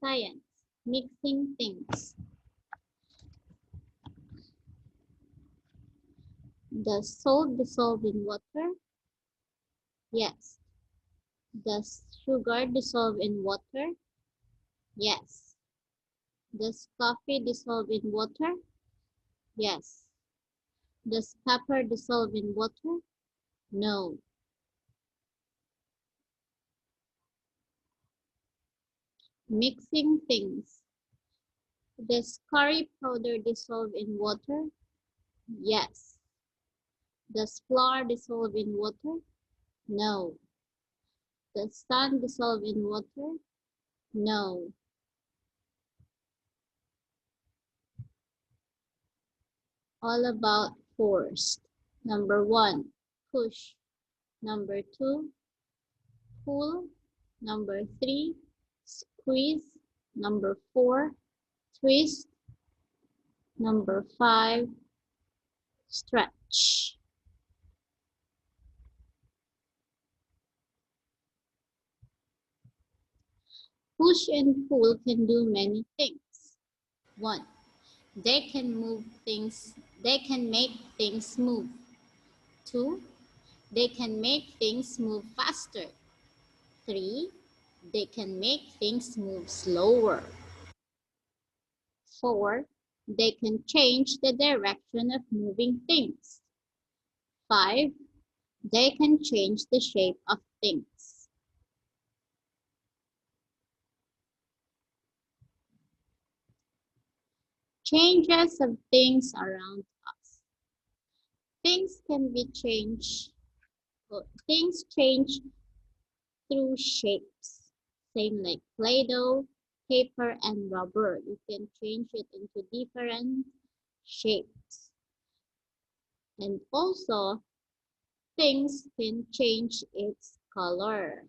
Science. Mixing things. Does salt dissolve in water? Yes. Does sugar dissolve in water? Yes. Does coffee dissolve in water? Yes. Does pepper dissolve in water? No. Mixing things. Does curry powder dissolve in water? Yes. Does flour dissolve in water? No. Does sand dissolve in water? No. All about force. Number 1, push. Number 2, pull. Number 3, squeeze. Number 4, twist. Number 5, stretch. Push and pull can do many things. 1, they can make things move. 2, they can make things move faster. 3, they can make things move slower. 4, they can change the direction of moving things. 5, they can change the shape of things. Changes of things around us. Things can be changed. Things change through shapes. Same like Play-Doh, paper, and rubber. You can change it into different shapes. And also, things can change its color.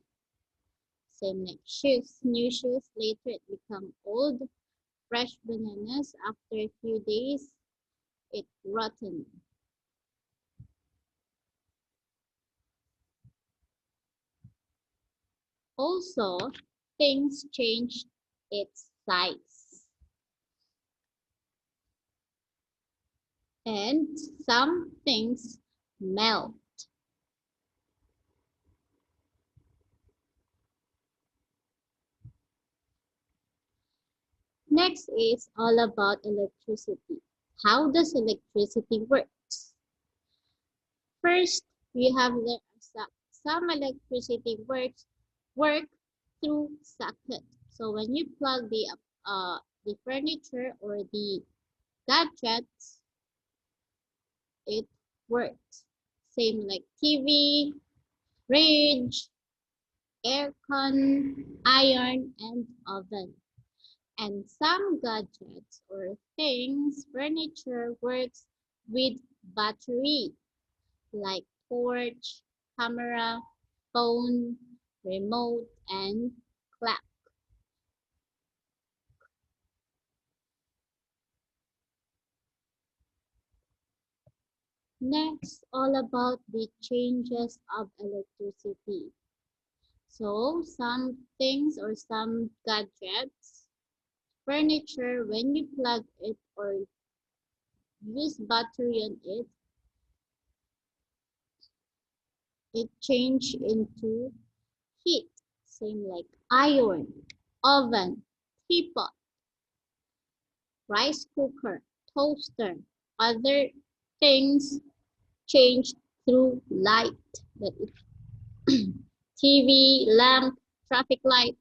Same like shoes. New shoes, later it become old. Fresh bananas, after a few days, it rotten. Also, things change its size. And some things melt. Next is all about electricity. How does electricity work? First, we have some electricity work through socket. So when you plug the furniture or the gadgets, it works. Same like TV, fridge, aircon, iron, and oven. And some gadgets or things, furniture works with battery, like torch, camera, phone, remote, and clock. Next, all about the changes of electricity. So, some things or some gadgets, furniture, when you plug it or use battery on it, it change into heat. Same like iron, oven, teapot, rice cooker, toaster. Other things change through light. That is TV, lamp, traffic light,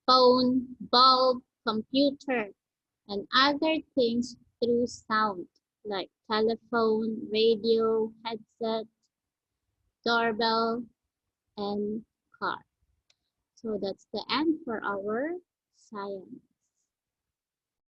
phone, bulb, computer, and other things through sound like telephone, radio, headset, doorbell, and car. So that's the end for our science.